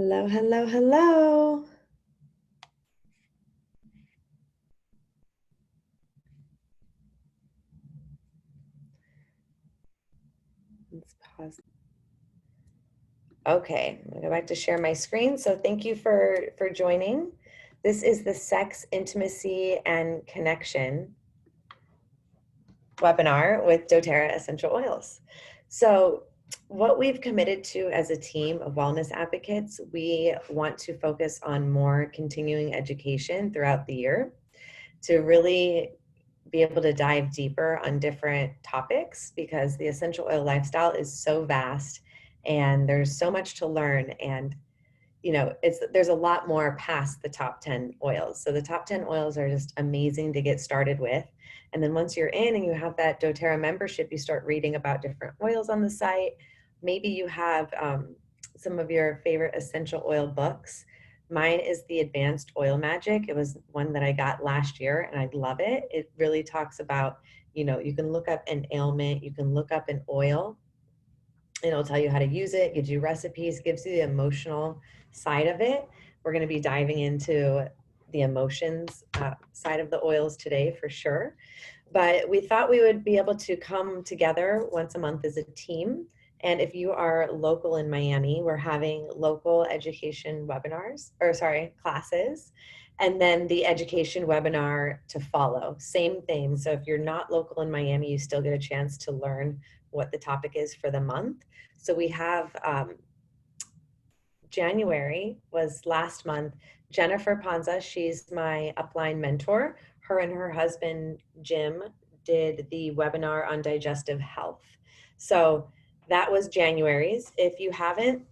Hello, hello, hello. Let's pause. Okay, I'm gonna go back to share my screen. So thank you for joining. This is the Sex, Intimacy, and Connection webinar with doTERRA Essential Oils. So what we've committed to as a team of wellness advocates, we want to focus on more continuing education throughout the year to really be able to dive deeper on different topics, because the essential oil lifestyle is so vast and there's so much to learn. And there's a lot more past the top 10 oils. So the top 10 oils are just amazing to get started with. And then once you're in and you have that doTERRA membership, you start reading about different oils on the site. Maybe you have some of your favorite essential oil books. Mine is the Advanced Oil Magic. It was one that I got last year and I love it. It really talks about, you can look up an ailment, you can look up an oil, it'll tell you how to use it, gives you recipes, gives you the emotional side of it. We're going to be diving into the emotions side of the oils today for sure. But we thought we would be able to come together once a month as a team. And if you are local in Miami, we're having local education classes, and then the education webinar to follow. Same thing. So if you're not local in Miami, you still get a chance to learn what the topic is for the month. So we have January was last month. Jennifer Panza, she's my upline mentor. Her and her husband, Jim, did the webinar on digestive health. So that was January's. If you haven't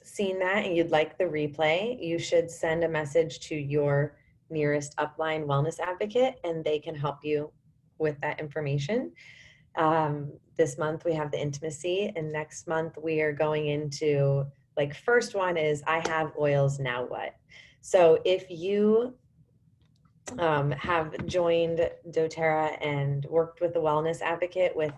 seen that and you'd like the replay, you should send a message to your nearest upline wellness advocate and they can help you with that information. This month we have the intimacy, and next month we are going into, first one is I have oils, now what? So if you have joined doTERRA and worked with a wellness advocate with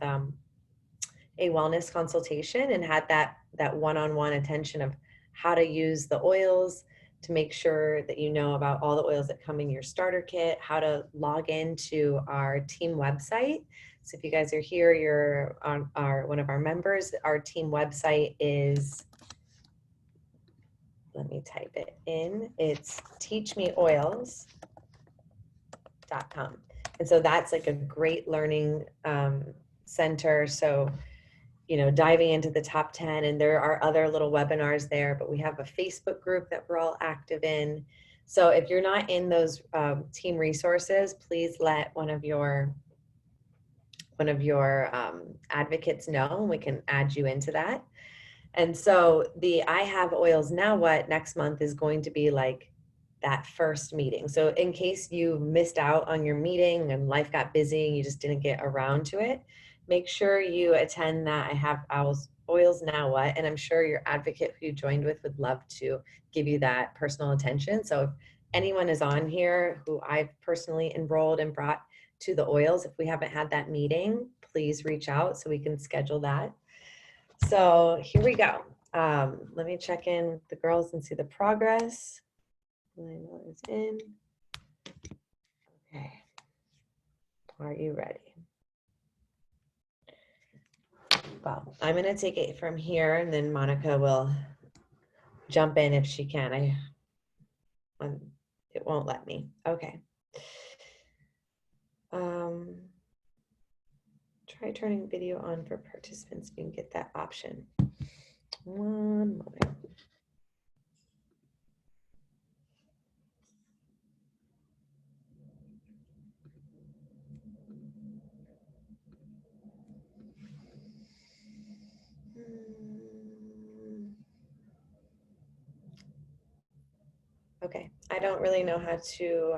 a wellness consultation and had that one-on-one attention of how to use the oils, to make sure that you know about all the oils that come in your starter kit, how to log into our team website. So if you guys are here, you're on one of our members, our team website is, let me type it in, it's teachmeoils.com. And so that's like a great learning center. So, diving into the top 10, and there are other little webinars there, but we have a Facebook group that we're all active in. So if you're not in those team resources, please let one of your advocates know, and we can add you into that. And so the I Have Oils, Now What next month is going to be like that first meeting. So in case you missed out on your meeting and life got busy and you just didn't get around to it, make sure you attend that I Have Oils, Now What. And I'm sure your advocate who you joined with would love to give you that personal attention. So if anyone is on here who I've personally enrolled and brought to the oils, if we haven't had that meeting, please reach out so we can schedule that. So here we go. Let me check in with the girls and see the progress. Is in. Okay. Are you ready? Well, I'm going to take it from here, and then Monica will jump in if she can. It won't let me. Okay. Try turning video on for participants. You can get that option. One moment. Okay, I don't really know how to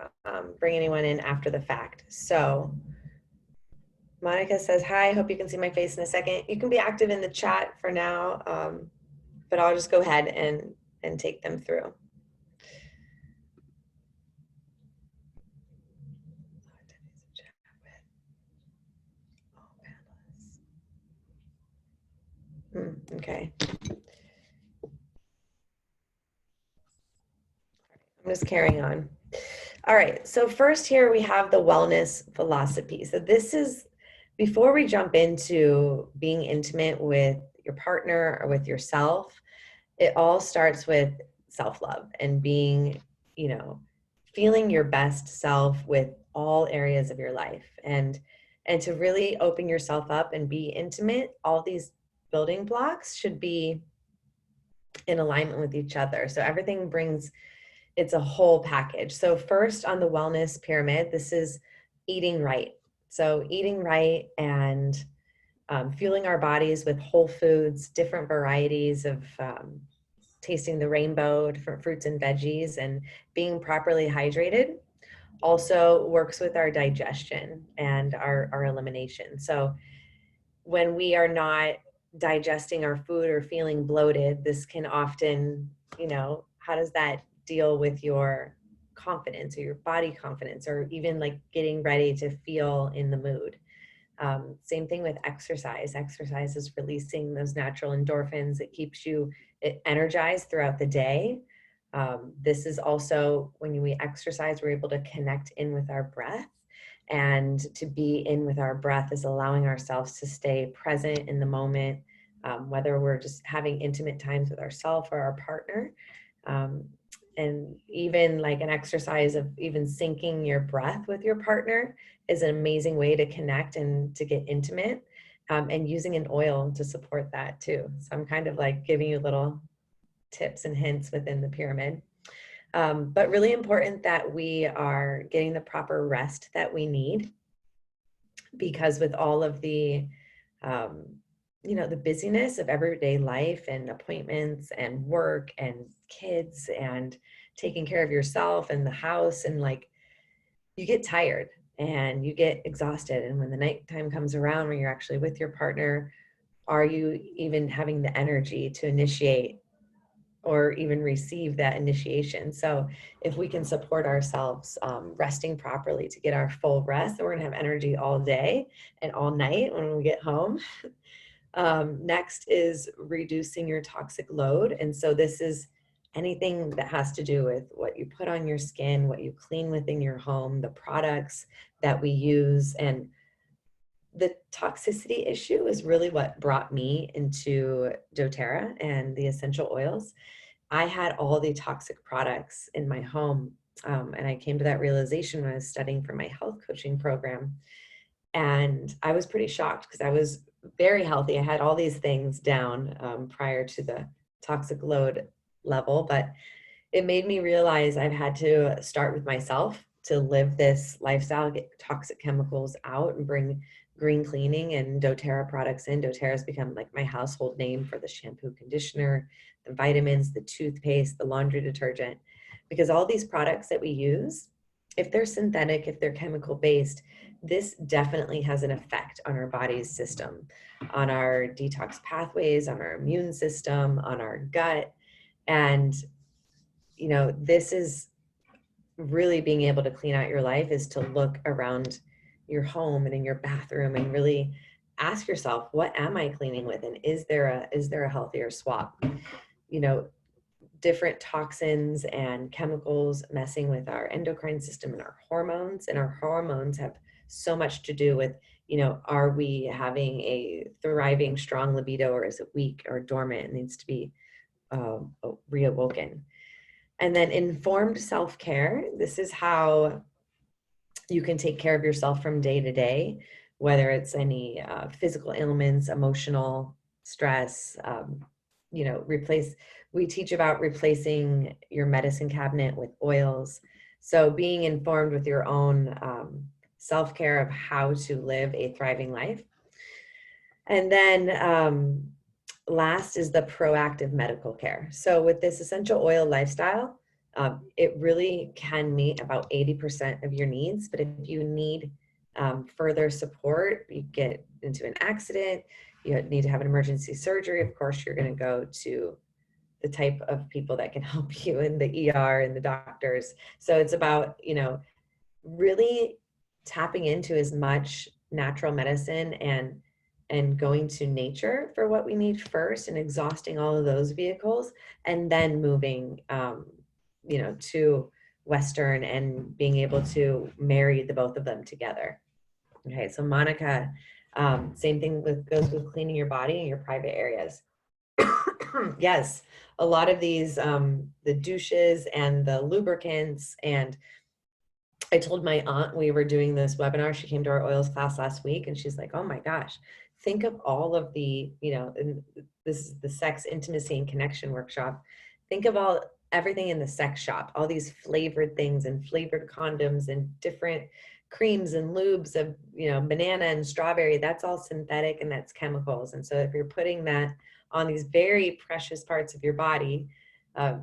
bring anyone in after the fact. So Monica says, hi, hope you can see my face in a second. You can be active in the chat for now, but I'll just go ahead and take them through. Okay. just carrying on. All right, so first here we have the wellness philosophy. So this is, before we jump into being intimate with your partner or with yourself, it all starts with self-love and being, you know, feeling your best self with all areas of your life, and to really open yourself up and be intimate. All these building blocks should be in alignment with each other. So everything brings, it's a whole package. So first on the wellness pyramid, this is eating right. So eating right and fueling our bodies with whole foods, different varieties of tasting the rainbow, different fruits and veggies, and being properly hydrated also works with our digestion and our elimination. So when we are not digesting our food or feeling bloated, this can often, you know, how does that deal with your confidence or your body confidence, or even like getting ready to feel in the mood? Same thing with exercise. Exercise is releasing those natural endorphins. It keeps you energized throughout the day. This is also, when we exercise, we're able to connect in with our breath. And to be in with our breath is allowing ourselves to stay present in the moment, whether we're just having intimate times with ourselves or our partner. And even like an exercise of even syncing your breath with your partner is an amazing way to connect and to get intimate, and using an oil to support that too. So I'm kind of like giving you little tips and hints within the pyramid. But really important that we are getting the proper rest that we need, because with all of the, you know, the busyness of everyday life and appointments and work and kids and taking care of yourself and the house, and like, you get tired and you get exhausted. And when the nighttime comes around, when you're actually with your partner, are you even having the energy to initiate or even receive that initiation? So if we can support ourselves resting properly to get our full rest, then we're gonna have energy all day and all night when we get home. Next is reducing your toxic load. And so this is anything that has to do with what you put on your skin, what you clean within your home, the products that we use. And the toxicity issue is really what brought me into doTERRA and the essential oils. I had all the toxic products in my home. And I came to that realization when I was studying for my health coaching program. And I was pretty shocked because I was very healthy. I had all these things down prior to the toxic load level, but it made me realize I've had to start with myself to live this lifestyle, get toxic chemicals out and bring green cleaning and doTERRA products in. doTERRA has become like my household name for the shampoo, conditioner, the vitamins, the toothpaste, the laundry detergent, because all these products that we use, if they're synthetic, if they're chemical based, this definitely has an effect on our body's system, on our detox pathways, on our immune system, on our gut. And, you know, this is really being able to clean out your life, is to look around your home and in your bathroom and really ask yourself, what am I cleaning with? And is there a healthier swap? You know, different toxins and chemicals messing with our endocrine system and our hormones. And our hormones have so much to do with, you know, are we having a thriving, strong libido, or is it weak or dormant and needs to be reawoken? And then informed self-care. This is how you can take care of yourself from day to day, whether it's any physical ailments, emotional stress, you know, we teach about replacing your medicine cabinet with oils. So being informed with your own self-care of how to live a thriving life. And then last is the proactive medical care. So with this essential oil lifestyle, it really can meet about 80% of your needs. But if you need further support, you get into an accident, you need to have an emergency surgery, of course, you're going to go to the type of people that can help you in the ER and the doctors. So it's about, you know, really tapping into as much natural medicine and going to nature for what we need first, and exhausting all of those vehicles, and then moving, you know, to Western and being able to marry the both of them together. Okay, so Monica, same thing goes with cleaning your body and your private areas. Yes, a lot of these, the douches and the lubricants, and I told my aunt we were doing this webinar. She came to our oils class last week and she's like, oh my gosh, think of all of the, and this is the sex, intimacy, and connection workshop. Think of everything in the sex shop, all these flavored things and flavored condoms and different creams and lubes of, banana and strawberry. That's all synthetic and that's chemicals. And so if you're putting that on these very precious parts of your body,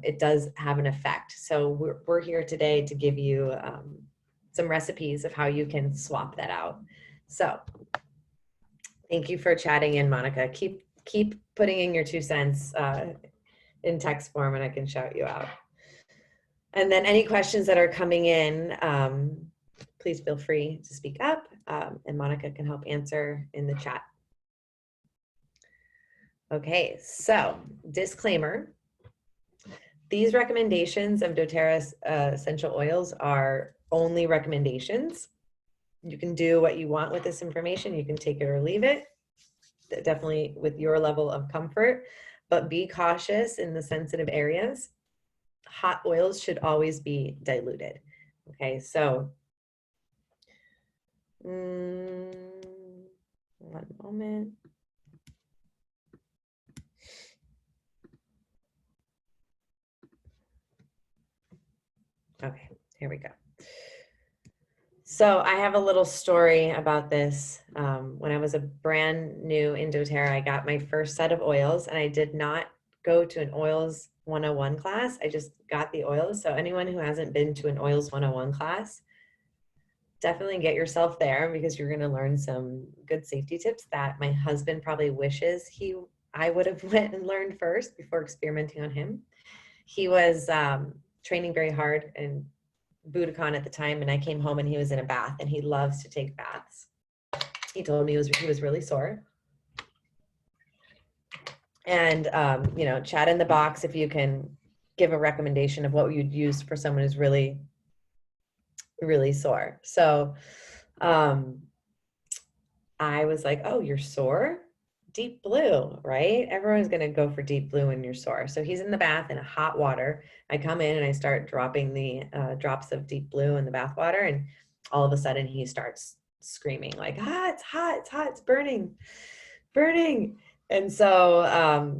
it does have an effect. So we're here today to give you some recipes of how you can swap that out. So thank you for chatting in, Monica. Keep putting in your 2 cents in text form and I can shout you out. And then any questions that are coming in, please feel free to speak up and Monica can help answer in the chat. Okay, so disclaimer. These recommendations of doTERRA's essential oils are only recommendations. You can do what you want with this information. You can take it or leave it, definitely with your level of comfort, but be cautious in the sensitive areas. Hot oils should always be diluted. Okay, so one moment. Okay, here we go. So I have a little story about this. When I was a brand new in doTERRA, I got my first set of oils and I did not go to an oils 101 class. I just got the oils. So anyone who hasn't been to an oils 101 class, definitely get yourself there because you're going to learn some good safety tips that my husband probably wishes I would have went and learned first before experimenting on him. He was training very hard and Budokan at the time, and I came home and he was in a bath and he loves to take baths. He told me he was really sore. And, chat in the box if you can give a recommendation of what you'd use for someone who's really, really sore. So I was like, oh, you're sore? Deep blue, right? Everyone's going to go for deep blue when you're sore. So he's in the bath in hot water. I come in and I start dropping the drops of deep blue in the bath water. And all of a sudden he starts screaming like, it's hot, it's hot, it's burning, burning. And so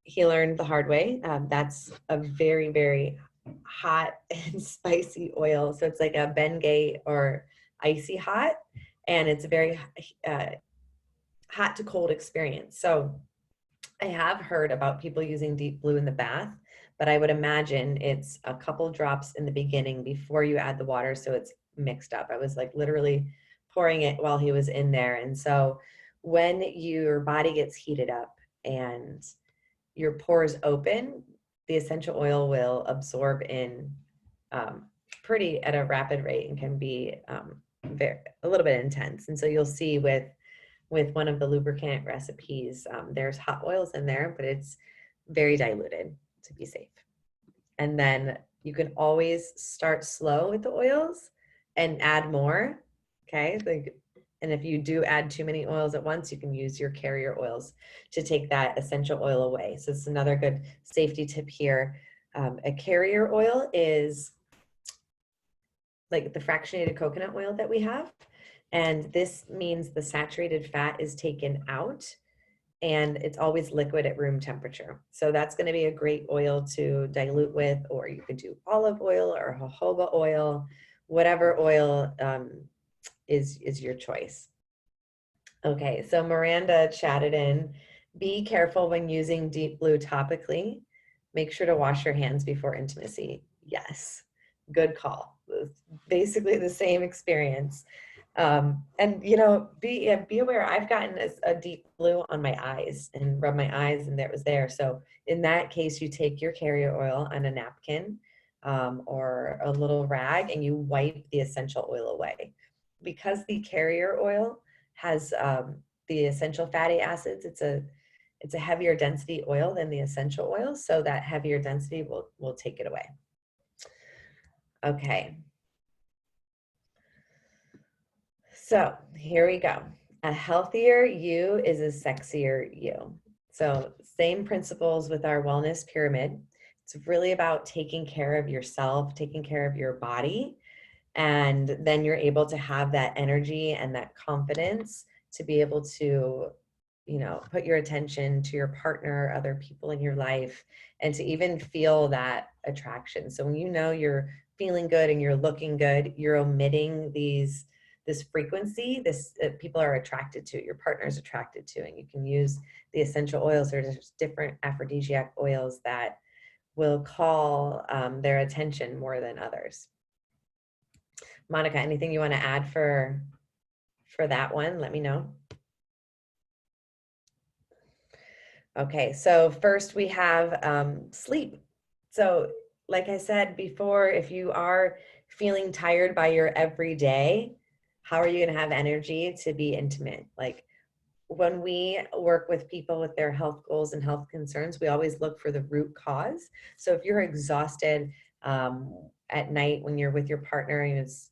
he learned the hard way. That's a very, very hot and spicy oil. So it's like a Bengay or icy hot. And it's a very hot to cold experience. So I have heard about people using deep blue in the bath, but I would imagine it's a couple drops in the beginning before you add the water so it's mixed up. I was like literally pouring it while he was in there. And so when your body gets heated up and your pores open, the essential oil will absorb in pretty at a rapid rate and can be a little bit intense. And so you'll see with one of the lubricant recipes, there's hot oils in there, but it's very diluted to be safe. And then you can always start slow with the oils and add more, okay? And if you do add too many oils at once, you can use your carrier oils to take that essential oil away. So it's another good safety tip here. A carrier oil is like the fractionated coconut oil that we have. And this means the saturated fat is taken out and it's always liquid at room temperature. So that's going to be a great oil to dilute with, or you could do olive oil or jojoba oil, whatever oil is your choice. Okay, so Miranda chatted in, be careful when using deep blue topically. Make sure to wash your hands before intimacy. Yes, good call. Basically the same experience. And be aware, I've gotten a deep blue on my eyes and rubbed my eyes and it was there. So in that case, you take your carrier oil on a napkin or a little rag and you wipe the essential oil away. Because the carrier oil has the essential fatty acids, it's a heavier density oil than the essential oil. So that heavier density will take it away. Okay. So here we go. A healthier you is a sexier you. So same principles with our wellness pyramid. It's really about taking care of yourself, taking care of your body, and then you're able to have that energy and that confidence to be able to, put your attention to your partner, other people in your life, and to even feel that attraction. So when you know you're feeling good and you're looking good, you're omitting this frequency, this people are attracted to, your partner is attracted to, and you can use the essential oils. There's different aphrodisiac oils that will call their attention more than others. Monica, anything you want to add for that one? Let me know. Okay, so first we have sleep. So like I said before, if you are feeling tired by your everyday, how are you going to have energy to be intimate? Like when we work with people with their health goals and health concerns, we always look for the root cause. So if you're exhausted at night when you're with your partner and it's,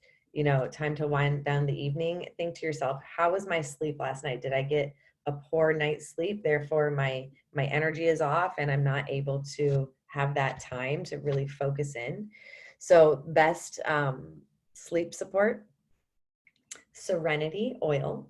time to wind down the evening, think to yourself, how was my sleep last night? Did I get a poor night's sleep? Therefore, my energy is off and I'm not able to have that time to really focus in. So best sleep support, Serenity oil.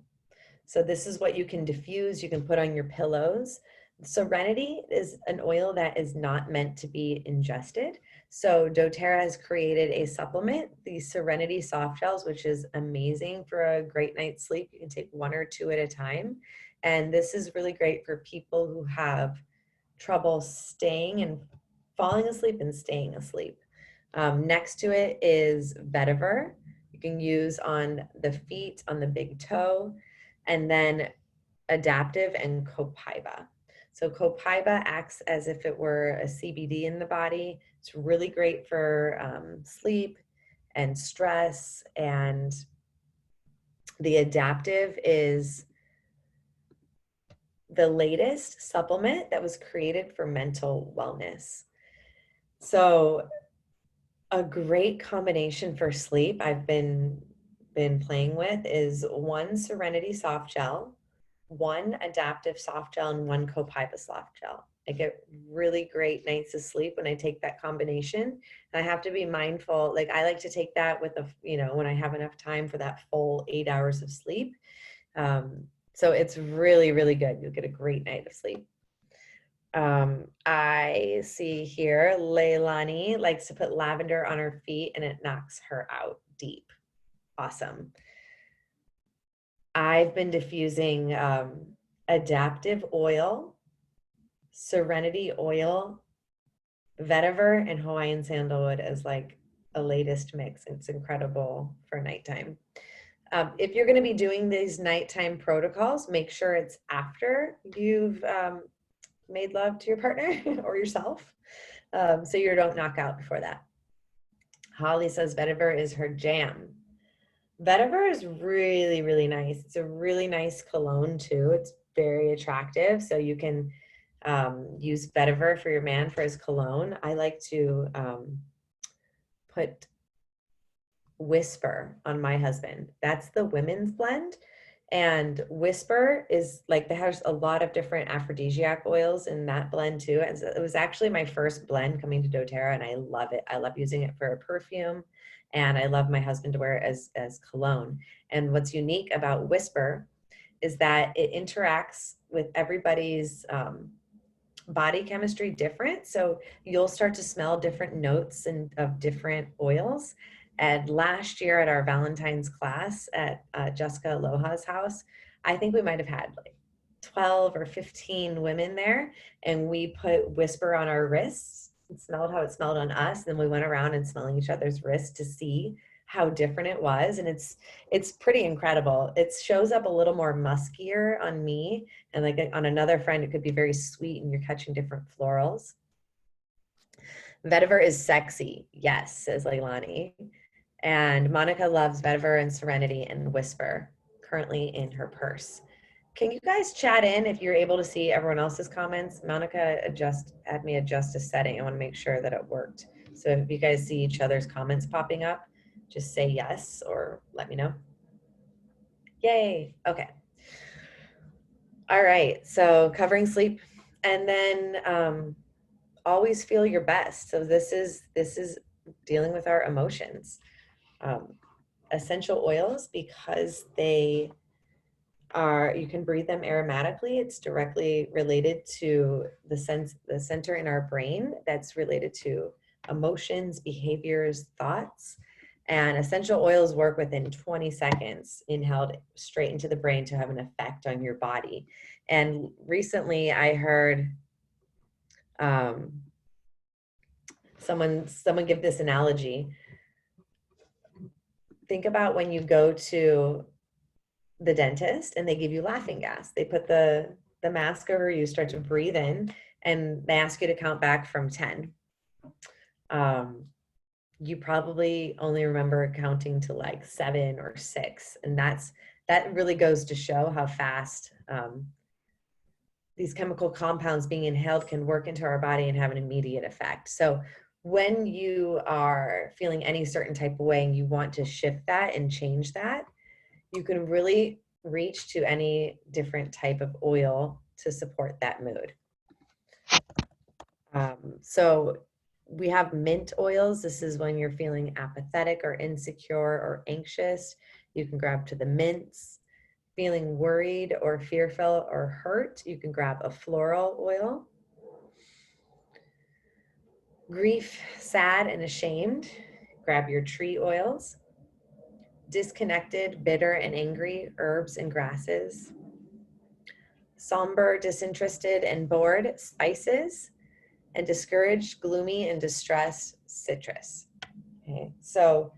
So this is what you can diffuse, you can put on your pillows. Serenity is an oil that is not meant to be ingested. So doTERRA has created a supplement, the Serenity soft gels, which is amazing for a great night's sleep. You can take one or two at a time. And this is really great for people who have trouble staying and falling asleep and staying asleep. Next to it is vetiver. You can use on the feet, on the big toe, and then adaptive and copaiba. So copaiba acts as if it were a CBD in the body. It's really great for sleep and stress. And the adaptive is the latest supplement that was created for mental wellness. So a great combination for sleep I've been playing with is one Serenity soft gel, one adaptive soft gel, and one copaiba soft gel. I get really great nights of sleep when I take that combination. And I have to be mindful, like I like to take that with when I have enough time for that full 8 hours of sleep. So it's really, really good. You'll get a great night of sleep. I see here, Leilani likes to put lavender on her feet and it knocks her out deep. Awesome. I've been diffusing adaptive oil, Serenity oil, vetiver, and Hawaiian sandalwood as like a latest mix. It's incredible for nighttime. If you're going to be doing these nighttime protocols, make sure it's after you've made love to your partner or yourself, so you don't knock out before that. Holly says vetiver is her jam. Vetiver is really, really nice. It's a really nice cologne too. It's very attractive. So you can use vetiver for your man for his cologne. I like to put Whisper on my husband. That's the women's blend. And Whisper is like, there's a lot of different aphrodisiac oils in that blend too. And so it was actually my first blend coming to doTERRA, and I love it. I love using it for a perfume, and I love my husband to wear it as cologne. And what's unique about Whisper is that it interacts with everybody's body chemistry different. So you'll start to smell different notes of different oils. And last year at our Valentine's class at Jessica Aloha's house, I think we might have had like 12 or 15 women there, and we put Whisper on our wrists and smelled how it smelled on us. Then we went around and smelling each other's wrists to see how different it was. And it's pretty incredible. It shows up a little more muskier on me, and like on another friend, it could be very sweet and you're catching different florals. Vetiver is sexy. Yes, says Leilani. And Monica loves vetiver and Serenity and Whisper, currently in her purse. Can you guys chat in if you're able to see everyone else's comments? Monica had me adjust a setting. I want to make sure that it worked. So if you guys see each other's comments popping up, just say yes or let me know. Yay. Okay. All right. So covering sleep, and then always feel your best. So this is dealing with our emotions. Um, Essential oils, because they are, you can breathe them aromatically. It's directly related to the center in our brain that's related to emotions, behaviors, thoughts. And essential oils work within 20 seconds, inhaled straight into the brain to have an effect on your body. And recently I heard um, someone give this analogy. Think about when you go to the dentist and they give you laughing gas. They put the mask over you, start to breathe in, and they ask you to count back from 10. You probably only remember counting to like 7 or 6. And that really goes to show how fast these chemical compounds being inhaled can work into our body and have an immediate effect. So when you are feeling any certain type of way and you want to shift that and change that, you can really reach to any different type of oil to support that mood. So we have mint oils. This is when you're feeling apathetic or insecure or anxious. You can grab to the mints. Feeling worried or fearful or hurt, you can grab a floral oil. Grief, sad, and ashamed, grab your tree oils. Disconnected, bitter, and angry, herbs and grasses. Somber, disinterested, and bored, spices. And discouraged, gloomy, and distressed, citrus. Okay, so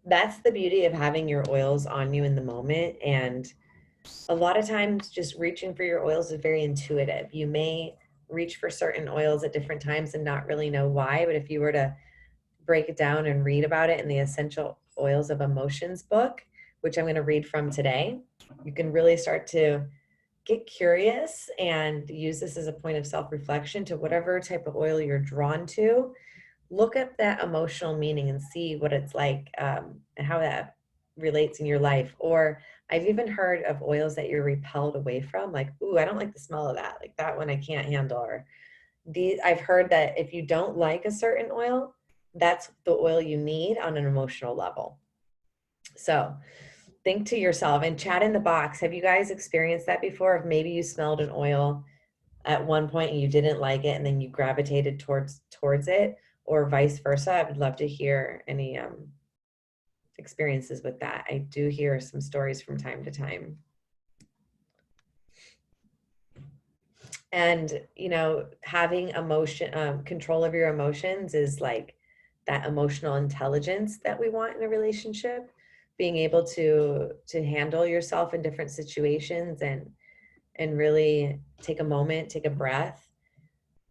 that's the beauty of having your oils on you in the moment. And a lot of times just reaching for your oils is very intuitive. You may reach for certain oils at different times and not really know why, but if you were to break it down and read about it in the Essential Oils of Emotions book, which I'm going to read from today, you can really start to get curious and use this as a point of self-reflection to whatever type of oil you're drawn to. Look up that emotional meaning and see what it's like, and how that relates in your life. Or I've even heard of oils that you're repelled away from, like, ooh, I don't like the smell of that. Like that one I can't handle. Or I've heard that if you don't like a certain oil, that's the oil you need on an emotional level. So think to yourself and chat in the box. Have you guys experienced that before? If maybe you smelled an oil at one point and you didn't like it and then you gravitated towards it, or vice versa. I would love to hear any experiences with that. I do hear some stories from time to time. And, you know, having emotion, control of your emotions is like that emotional intelligence that we want in a relationship. Being able to handle yourself in different situations and really take a moment, take a breath.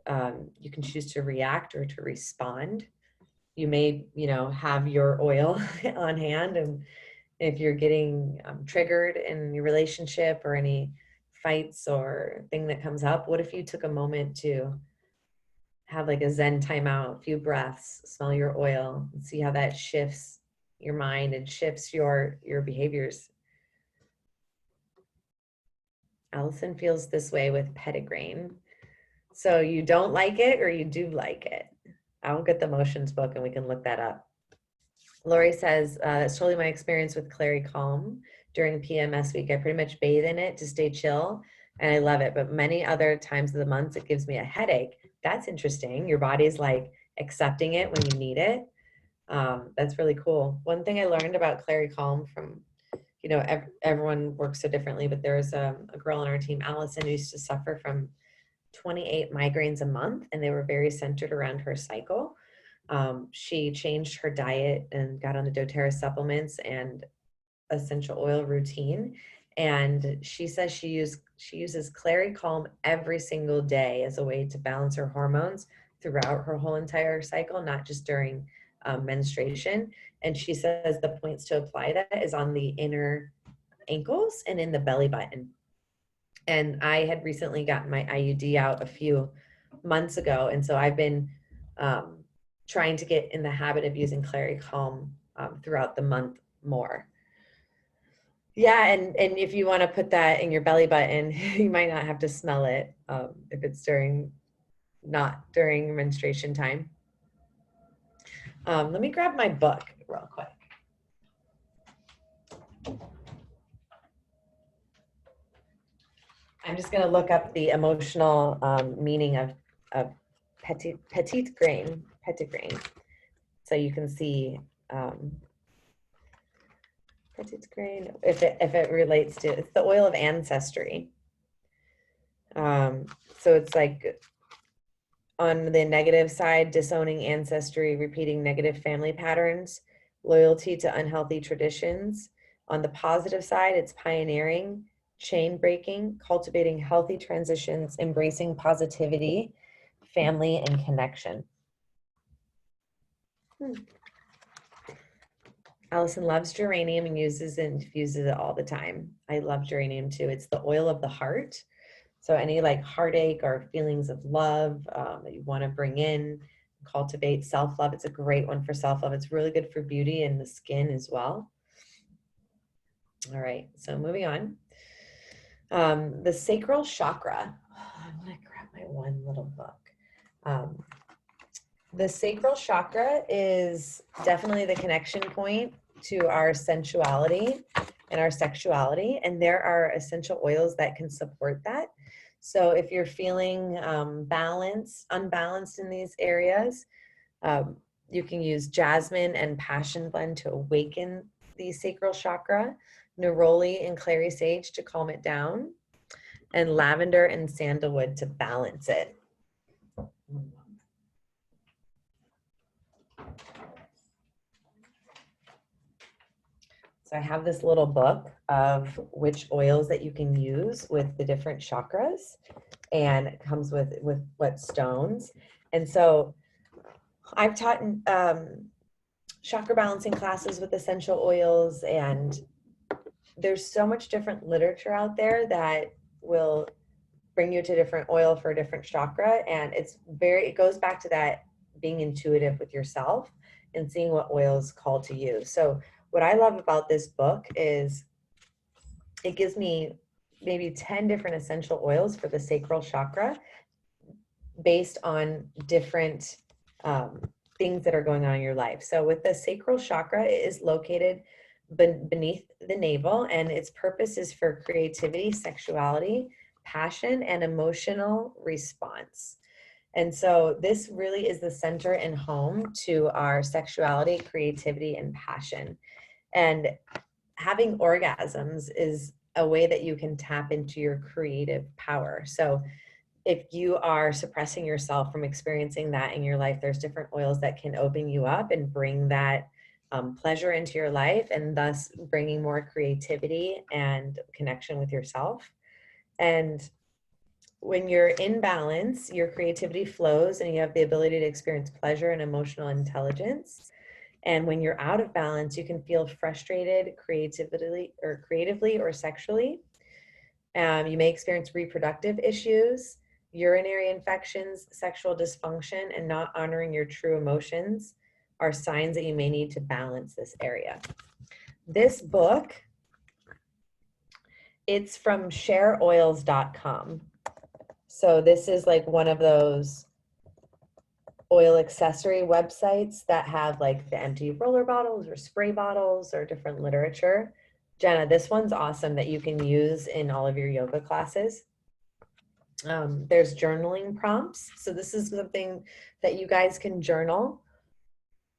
You can choose to react or to respond. You may, you know, have your oil on hand, and if you're getting triggered in your relationship or any fights or thing that comes up, what if you took a moment to have like a Zen timeout, a few breaths, smell your oil, and see how that shifts your mind and shifts your behaviors. Allison feels this way with pettigrain. So you don't like it or you do like it? I'll get the emotions book and we can look that up. Lori says, that's totally my experience with Clary Calm during PMS week. I pretty much bathe in it to stay chill and I love it. But many other times of the month, it gives me a headache. That's interesting. Your body's like accepting it when you need it. That's really cool. One thing I learned about Clary Calm from, you know, everyone works so differently, but there's a girl on our team, Allison, who used to suffer from 28 migraines a month, and they were very centered around her cycle. She changed her diet and got on the doTERRA supplements and essential oil routine. And she says she uses Clary Calm every single day as a way to balance her hormones throughout her whole entire cycle, not just during menstruation. And she says the points to apply that is on the inner ankles and in the belly button. And I had recently gotten my IUD out a few months ago. And so I've been trying to get in the habit of using Clary Calm throughout the month more. Yeah, and if you want to put that in your belly button, you might not have to smell it if it's not during menstruation time. Let me grab my book real quick. I'm just going to look up the emotional meaning of petite grain, so you can see petite grain if it relates to, it's the oil of ancestry. So it's like on the negative side, disowning ancestry, repeating negative family patterns, loyalty to unhealthy traditions. On the positive side, it's pioneering, chain breaking, cultivating healthy transitions, embracing positivity, family, and connection. Allison loves geranium and uses and infuses it all the time. I love geranium too. It's the oil of the heart. So any like heartache or feelings of love that you want to bring in, cultivate self-love. It's a great one for self-love. It's really good for beauty and the skin as well. All right, so moving on. The sacral chakra. I'm gonna grab my one little book. The sacral chakra is definitely the connection point to our sensuality and our sexuality, and there are essential oils that can support that. So if you're feeling unbalanced in these areas, you can use jasmine and passion blend to awaken the sacral chakra, neroli and clary sage to calm it down, and lavender and sandalwood to balance it. So I have this little book of which oils that you can use with the different chakras, and it comes with what stones. And so I've taught chakra balancing classes with essential oils, and there's so much different literature out there that will bring you to different oil for a different chakra. And it goes back to that being intuitive with yourself and seeing what oils call to you. So what I love about this book is it gives me maybe 10 different essential oils for the sacral chakra based on different things that are going on in your life. So with the sacral chakra, it is located beneath the navel, and its purpose is for creativity, sexuality, passion, and emotional response. And so this really is the center and home to our sexuality, creativity, and passion. And having orgasms is a way that you can tap into your creative power. So if you are suppressing yourself from experiencing that in your life, there's different oils that can open you up and bring that pleasure into your life, and thus bringing more creativity and connection with yourself. And when you're in balance, your creativity flows and you have the ability to experience pleasure and emotional intelligence. And when you're out of balance, you can feel frustrated creatively or sexually. You may experience reproductive issues, urinary infections, sexual dysfunction, and not honoring your true emotions are signs that you may need to balance this area. This book, it's from shareoils.com. So this is like one of those oil accessory websites that have like the empty roller bottles or spray bottles or different literature. Jenna, this one's awesome that you can use in all of your yoga classes. There's journaling prompts. So this is something that you guys can journal.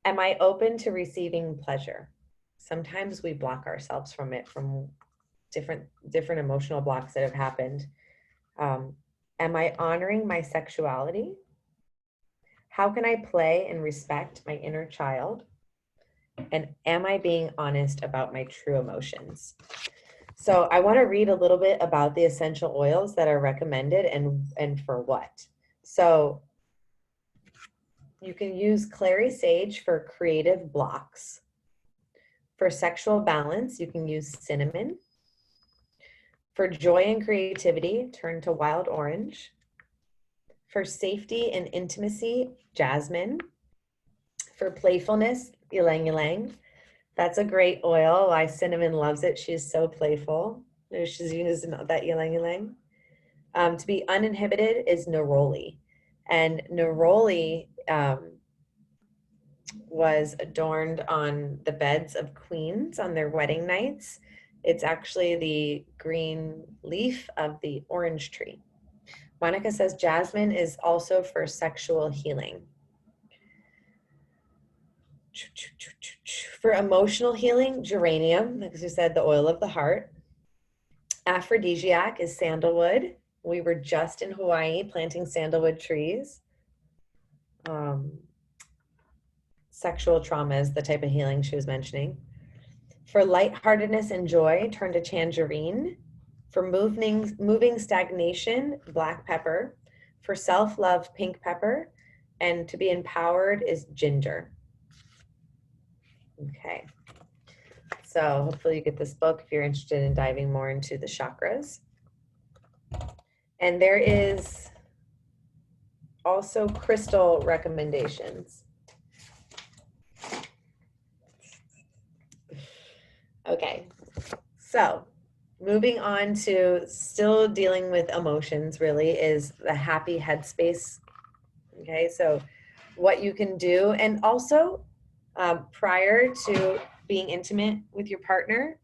Am I open to receiving pleasure? Sometimes we block ourselves from it, from different emotional blocks that have happened. Am I honoring my sexuality? How can I play and respect my inner child? And am I being honest about my true emotions? So I want to read a little bit about the essential oils that are recommended and for what. So you can use clary sage for creative blocks. For sexual balance, you can use cinnamon. For joy and creativity, turn to wild orange. For safety and intimacy, jasmine. For playfulness, ylang ylang. That's a great oil. Why Cinnamon loves it. She's so playful. She's using that ylang ylang. To be uninhibited is neroli. And neroli was adorned on the beds of queens on their wedding nights. It's actually the green leaf of the orange tree. Monica says jasmine is also for sexual healing. For emotional healing, geranium, like you said, the oil of the heart. Aphrodisiac is sandalwood. We were just in Hawaii planting sandalwood trees. Sexual trauma is the type of healing she was mentioning. For lightheartedness and joy, turn to tangerine. For moving stagnation, black pepper. For self-love, pink pepper. And to be empowered is ginger. Okay. So hopefully you get this book if you're interested in diving more into the chakras. And there is also crystal recommendations. Okay, so moving on to still dealing with emotions really is the happy headspace. Okay, so what you can do, and also prior to being intimate with your partner,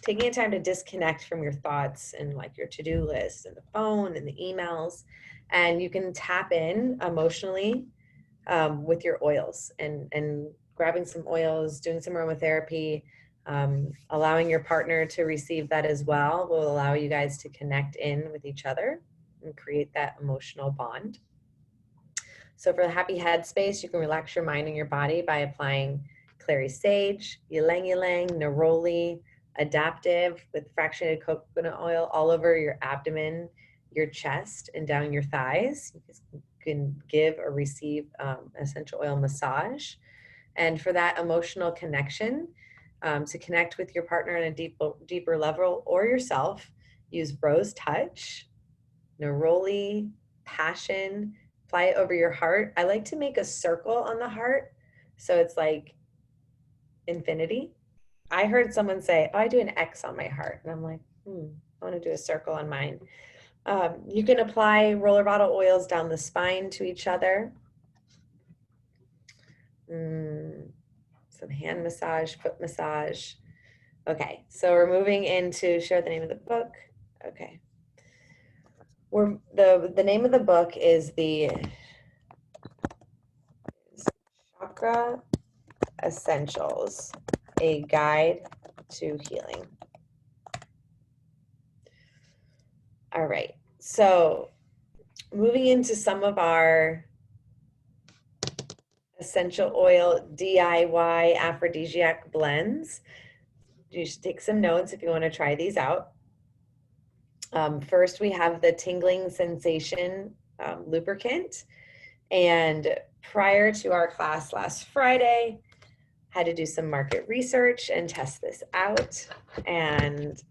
taking a time to disconnect from your thoughts and like your to-do list and the phone and the emails, and you can tap in emotionally with your oils and grabbing some oils, doing some aromatherapy, allowing your partner to receive that as well will allow you guys to connect in with each other and create that emotional bond. So for the happy headspace, you can relax your mind and your body by applying clary sage, ylang ylang, neroli, adaptive with fractionated coconut oil all over your abdomen, your chest, and down your thighs. You can give or receive essential oil massage. And for that emotional connection, to connect with your partner on a deeper level or yourself, use rose touch, neroli, passion, apply it over your heart. I like to make a circle on the heart, so it's like infinity. I heard someone say, oh, I do an X on my heart. And I'm like, I want to do a circle on mine. You can apply roller bottle oils down the spine to each other. Some hand massage, foot massage. Okay, so we're moving into, share the name of the book. Okay. The name of the book is the Chakra Essentials, a guide to healing. All right, so moving into some of our essential oil DIY aphrodisiac blends. You should take some notes if you want to try these out. First, we have the tingling sensation lubricant. And prior to our class last Friday, had to do some market research and test this out. And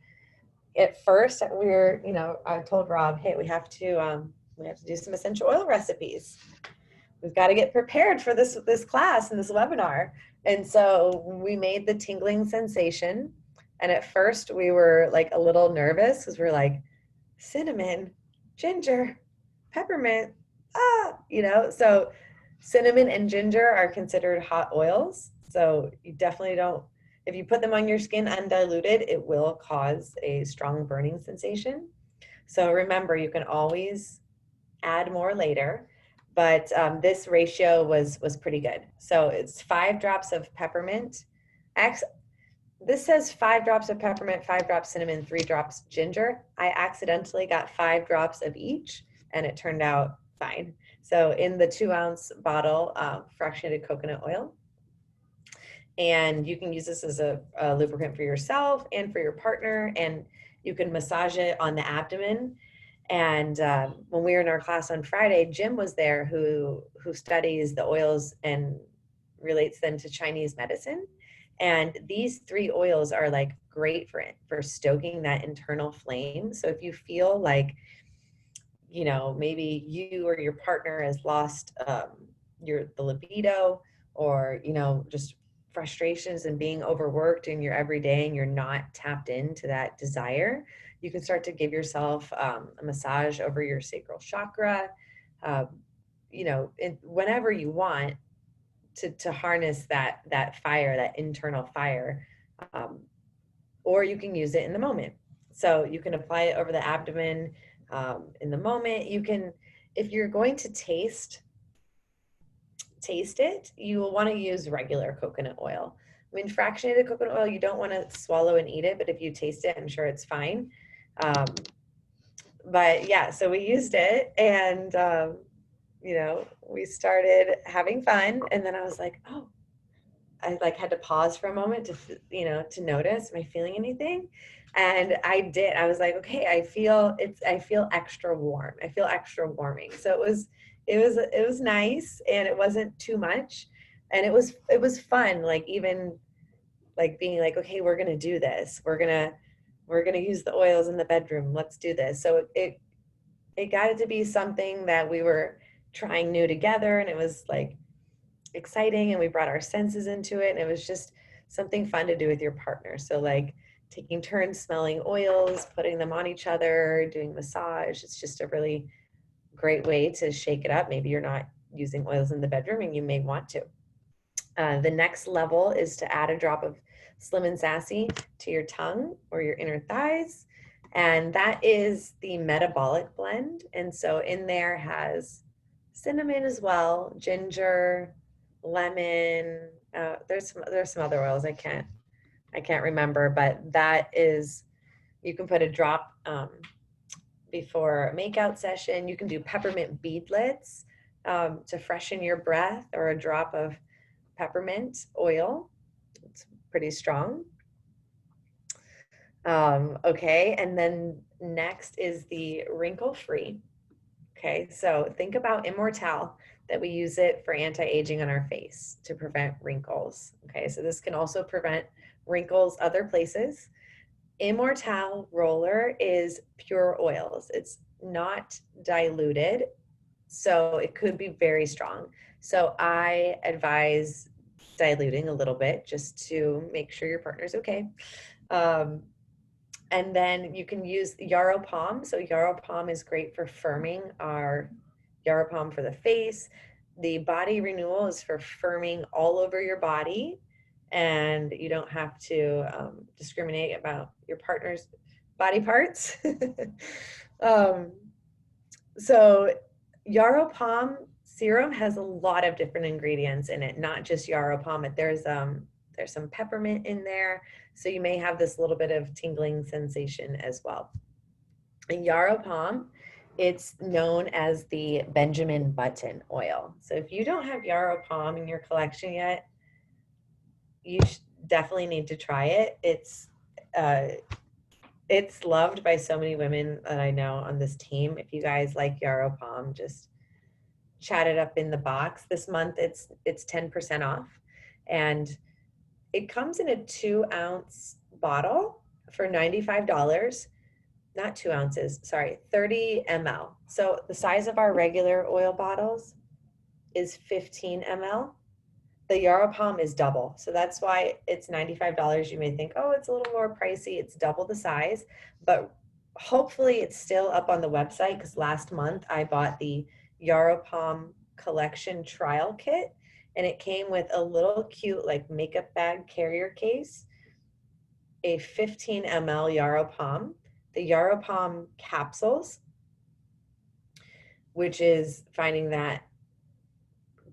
at first we were, I told Rob, hey, we have to do some essential oil recipes. We've got to get prepared for this class and this webinar. And so we made the tingling sensation. And at first we were like a little nervous because we were like, cinnamon, ginger, peppermint, so cinnamon and ginger are considered hot oils. So you definitely don't, if you put them on your skin undiluted, it will cause a strong burning sensation. So remember, you can always add more later, but this ratio was pretty good. So it's 5 drops of peppermint. This says 5 drops of peppermint, 5 drops cinnamon, 3 drops ginger. I accidentally got 5 drops of each, and it turned out fine. So in the 2-ounce bottle, fractionated coconut oil. And you can use this as a lubricant for yourself and for your partner, and you can massage it on the abdomen. And when we were in our class on Friday, Jim was there who studies the oils and relates them to Chinese medicine. And these 3 oils are like great for stoking that internal flame. So if you feel like, maybe you or your partner has lost the libido, or, you know, just frustrations and being overworked in your everyday and you're not tapped into that desire, you can start to give yourself a massage over your sacral chakra, uh, you know, whenever you want to harness that fire, that internal fire, um, or you can use it in the moment. So you can apply it over the abdomen in the moment. You can, if you're going to taste it, you will want to use regular coconut oil. I mean, fractionated coconut oil, you don't want to swallow and eat it, but if you taste it, I'm sure it's fine. Um, but yeah, so we used it, and you know, we started having fun, and then I was like, oh, I like had to pause for a moment to, you know, to notice, am I feeling anything? And I did. I was like, okay, I feel extra warm. I feel extra warming. So it was nice, and it wasn't too much. And it was fun. Like, even like being like, okay, we're going to do this. We're going to use the oils in the bedroom. Let's do this. So it got to be something that we were trying new together. And it was like, exciting, and we brought our senses into it, and it was just something fun to do with your partner. So like taking turns smelling oils, putting them on each other, doing massage. It's just a really great way to shake it up. Maybe you're not using oils in the bedroom and you may want to. The next level is to add a drop of Slim and Sassy to your tongue or your inner thighs, and that is the metabolic blend. And so in there has cinnamon as well, ginger, lemon. There's some other oils I can't remember, but that is, you can put a drop before a makeout session. You can do peppermint beadlets to freshen your breath, or a drop of peppermint oil. It's pretty strong. Okay, and then next is the wrinkle free. Okay, so think about Immortelle, that we use it for anti-aging on our face to prevent wrinkles. Okay, so this can also prevent wrinkles other places. Immortelle roller is pure oils. It's not diluted, so it could be very strong. So I advise diluting a little bit just to make sure your partner's okay. Um, and then you can use Yarrow Palm. So Yarrow Palm is great for firming our Yarrow Palm for the face. The body renewal is for firming all over your body, and you don't have to discriminate about your partner's body parts. um, so Yarrow Palm serum has a lot of different ingredients in it, not just Yarrow Palm. There's some peppermint in there, so you may have this little bit of tingling sensation as well. And Yarrow Palm, it's known as the Benjamin Button oil. So if you don't have Yarrow Palm in your collection yet, you definitely need to try it. It's loved by so many women that I know on this team. If you guys like Yarrow Palm, just chat it up in the box. This month it's 10% off, and it comes in a 2-ounce bottle for $95. Not 2 ounces, sorry, 30 ml. So the size of our regular oil bottles is 15 ml. The Yarrow Palm is double. So that's why it's $95. You may think, oh, it's a little more pricey. It's double the size, but hopefully it's still up on the website, because last month I bought the Yarrow Palm collection trial kit, and it came with a little cute like makeup bag carrier case, a 15 ml Yarrow Palm, the Yarrow Palm capsules, which is finding that,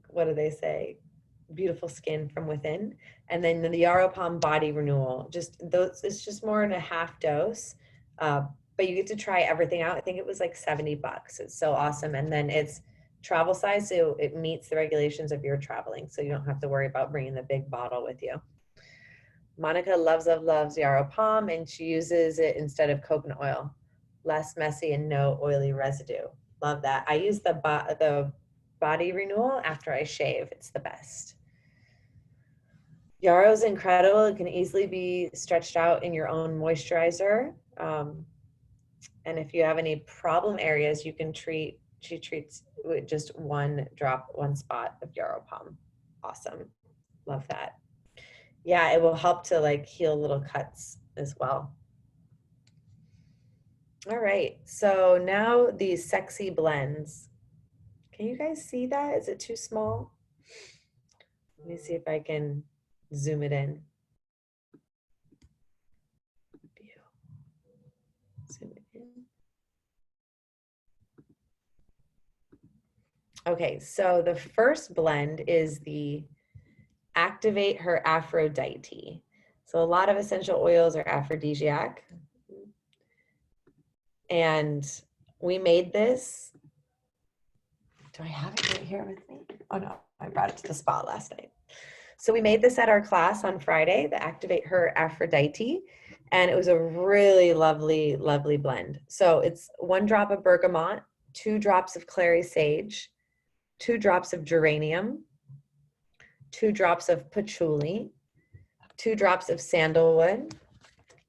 what do they say, beautiful skin from within, and then the Yarrow Palm body renewal. Just those, it's just more in a half dose, but you get to try everything out. I think it was like $70. It's so awesome, and then it's travel size, so it meets the regulations of your traveling, so you don't have to worry about bringing the big bottle with you. Monica loves Yarrow Palm, and she uses it instead of coconut oil. Less messy and no oily residue. Love that. I use the body renewal after I shave. It's the best. Yarrow's incredible. It can easily be stretched out in your own moisturizer. And if you have any problem areas, she treats with just one drop, one spot of Yarrow Palm. Awesome. Love that. Yeah, it will help to like heal little cuts as well. All right, so now these sexy blends. Can you guys see that? Is it too small? Let me see if I can zoom it in. Zoom it in. Okay, so the first blend is the Activate Her Aphrodite. So a lot of essential oils are aphrodisiac. And we made this. Do I have it right here with me? Oh no, I brought it to the spa last night. So we made this at our class on Friday, the Activate Her Aphrodite. And it was a really lovely, lovely blend. So it's 1 drop of bergamot, 2 drops of clary sage, 2 drops of geranium, 2 drops of patchouli, 2 drops of sandalwood,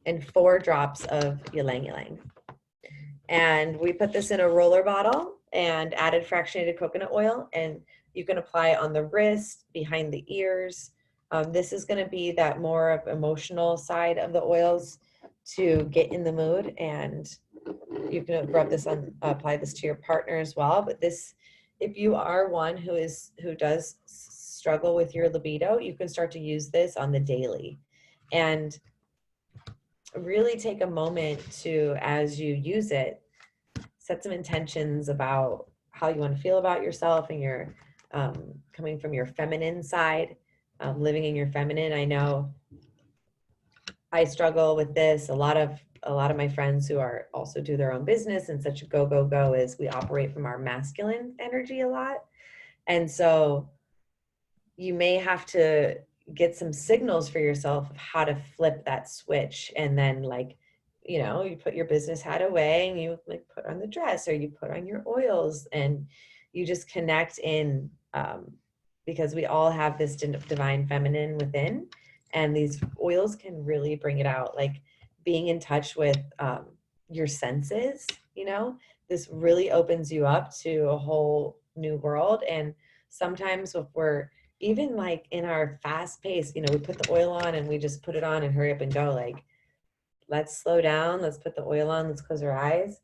and 4 drops of ylang ylang. And we put this in a roller bottle and added fractionated coconut oil, and you can apply it on the wrist, behind the ears. This is going to be that more of emotional side of the oils to get in the mood, and you can rub this on, apply this to your partner as well. But this, if you are one who does struggle with your libido, you can start to use this on the daily, and really take a moment to, as you use it, set some intentions about how you want to feel about yourself, and your coming from your feminine side, living in your feminine. I know I struggle with this. A lot of my friends who are also do their own business and such a go is we operate from our masculine energy a lot. And so you may have to get some signals for yourself of how to flip that switch, and then like, you know, you put your business hat away and you like put on the dress, or you put on your oils, and you just connect in, because we all have this divine feminine within, and these oils can really bring it out. Like being in touch with your senses, you know, this really opens you up to a whole new world. And sometimes if we're even like in our fast pace, you know, we put the oil on and we just put it on and hurry up and go. Like, let's slow down. Let's put the oil on. Let's close our eyes.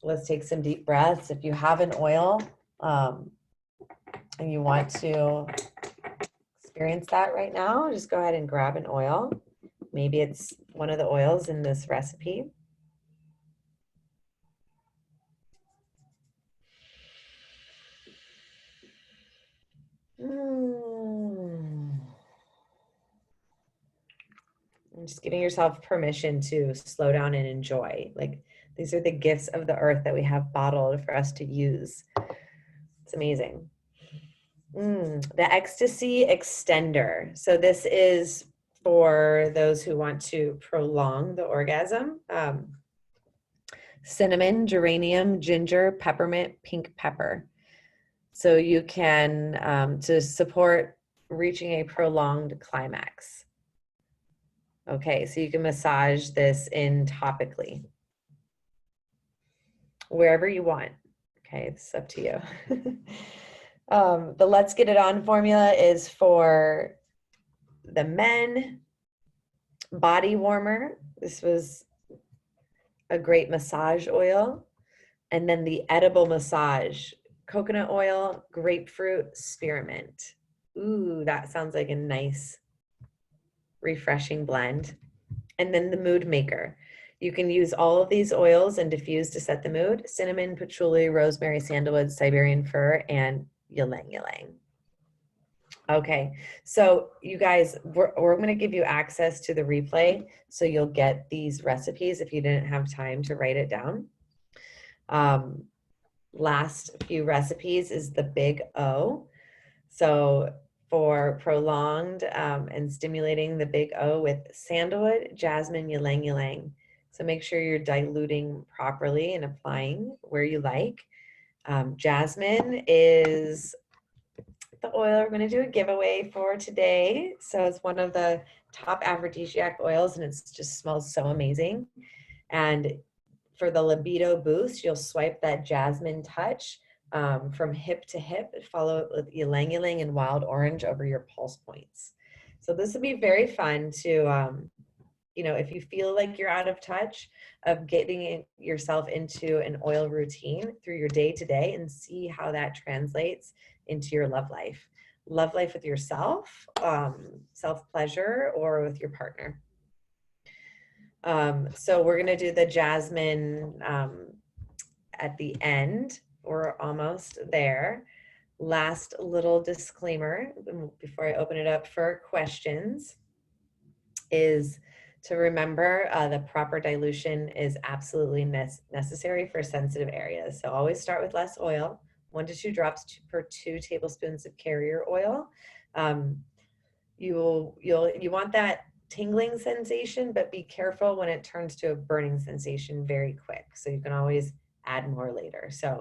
Let's take some deep breaths. If you have an oil and you want to experience that right now, just go ahead and grab an oil. Maybe it's one of the oils in this recipe. And just giving yourself permission to slow down and enjoy. Like, these are the gifts of the earth that we have bottled for us to use. It's amazing. The Ecstasy Extender. So this is for those who want to prolong the orgasm. Cinnamon, geranium, ginger, peppermint, pink pepper. So you can, to support reaching a prolonged climax. Okay, so you can massage this in topically, wherever you want. Okay, it's up to you. The Let's Get It On formula is for the men. Body warmer. This was a great massage oil. And then the edible massage, coconut oil, grapefruit, spearmint. Ooh, that sounds like a nice, refreshing blend. And then the mood maker. You can use all of these oils and diffuse to set the mood: cinnamon, patchouli, rosemary, sandalwood, Siberian fir, and ylang ylang. Okay, so you guys, we're going to give you access to the replay, so you'll get these recipes if you didn't have time to write it down. Last few recipes is the Big O. So for prolonged and stimulating the Big O with sandalwood, jasmine, ylang ylang. So make sure you're diluting properly and applying where you like. Jasmine is the oil we're going to do a giveaway for today. So it's one of the top aphrodisiac oils, and it just smells so amazing. And for the libido boost, you'll swipe that jasmine touch from hip to hip. Follow it with ylang ylang and wild orange over your pulse points. So this would be very fun to, you know, if you feel like you're out of touch, of getting yourself into an oil routine through your day to day and see how that translates into your love life. Love life with yourself, self-pleasure, or with your partner. So we're going to do the jasmine at the end. We're almost there. Last little disclaimer before I open it up for questions is to remember the proper dilution is absolutely necessary for sensitive areas. So always start with less oil, 1 to 2 drops per 2 tablespoons of carrier oil. You want that tingling sensation, but be careful when it turns to a burning sensation very quick. So you can always add more later. So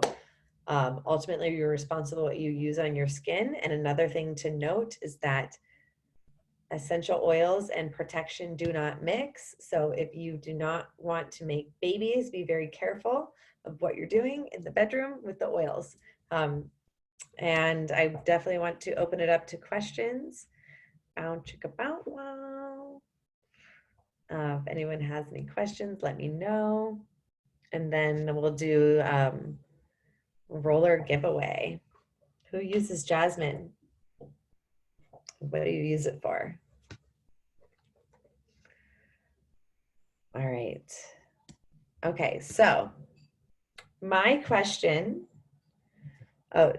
ultimately, you're responsible what you use on your skin. And another thing to note is that essential oils and protection do not mix. So if you do not want to make babies, be very careful of what you're doing in the bedroom with the oils. And I definitely want to open it up to questions. Wow. If anyone has any questions, let me know. And then we'll do roller giveaway. Who uses jasmine? What do you use it for? All right. Okay, so my question, so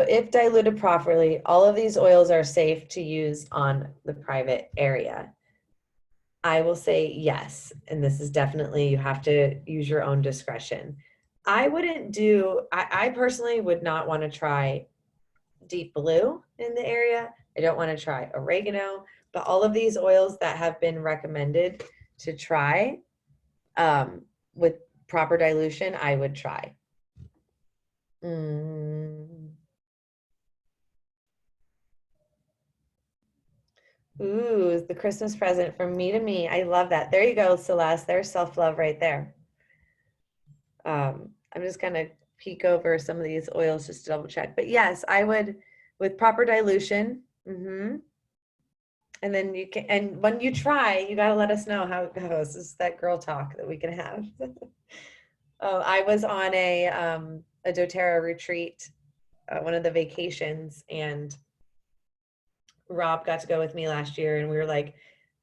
if diluted properly, all of these oils are safe to use on the private area. I will say yes, and this is definitely, you have to use your own discretion. I personally would not want to try deep blue in the area. I don't want to try oregano, but all of these oils that have been recommended to try with proper dilution, I would try. Ooh, the Christmas present from me to me. I love that. There you go, Celeste. There's self-love right there. I'm just gonna peek over some of these oils just to double check. But yes, I would, with proper dilution. And then you can, and when you try, you gotta let us know how it goes. This is that girl talk that we can have. Oh, I was on a doTERRA retreat, one of the vacations, and Rob got to go with me last year, and we were like,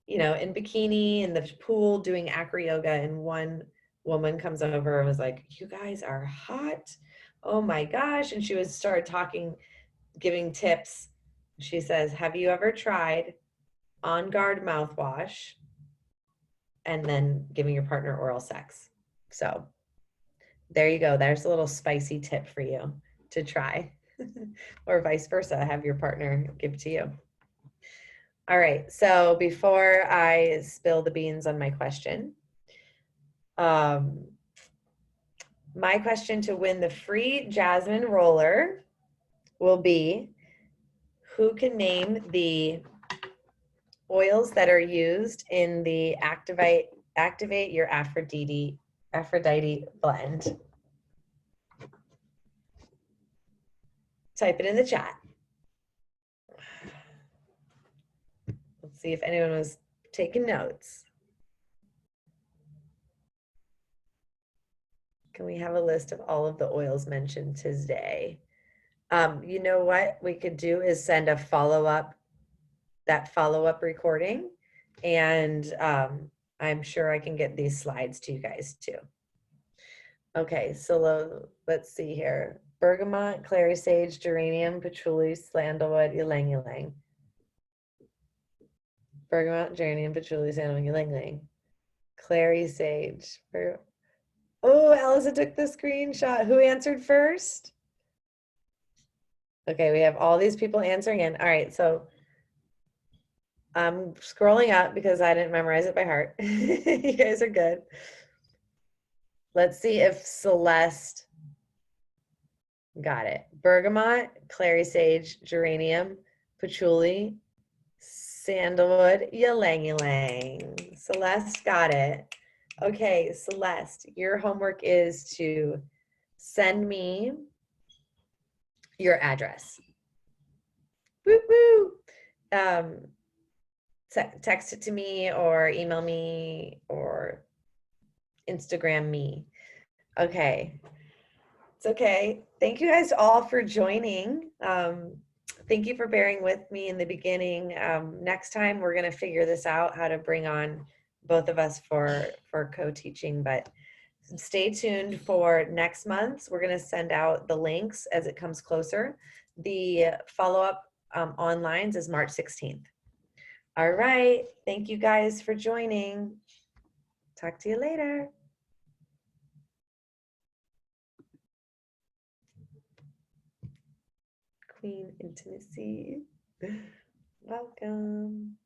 you know, in bikini in the pool doing acro yoga, and one woman comes over and was like, "You guys are hot. Oh my gosh." And she started talking, giving tips. She says, "Have you ever tried On Guard mouthwash and then giving your partner oral sex?" So there you go. There's a little spicy tip for you to try. Or vice versa, have your partner give to you. All right, so before I spill the beans on my question, my question to win the free Jasmine roller will be, who can name the oils that are used in the Activate Your Aphrodite blend? Type it in the chat. Let's see if anyone was taking notes. Can we have a list of all of the oils mentioned today? You know what we could do is send a follow-up recording, and I'm sure I can get these slides to you guys too. Okay, so let's see here. Bergamot, clary sage, geranium, patchouli, sandalwood, ylang ylang. Bergamot, geranium, patchouli, sandalwood, ylang ylang. Clary sage. Oh, Allison took the screenshot. Who answered first? Okay, we have all these people answering in. All right, so I'm scrolling up because I didn't memorize it by heart. You guys are good. Let's see if Celeste got it. Bergamot, clary sage, geranium, patchouli, sandalwood, ylang ylang. Celeste got it. Okay, Celeste, your homework is to send me your address. Woo woo. Text it to me or email me or Instagram me. Okay. It's okay. Thank you guys all for joining. Thank you for bearing with me in the beginning. Next time we're going to figure this out, how to bring on both of us for co-teaching, but stay tuned for next month. We're going to send out the links as it comes closer. The follow-up online is March 16th. All right. Thank you guys for joining. Talk to you later. Queen Intimacy. Welcome.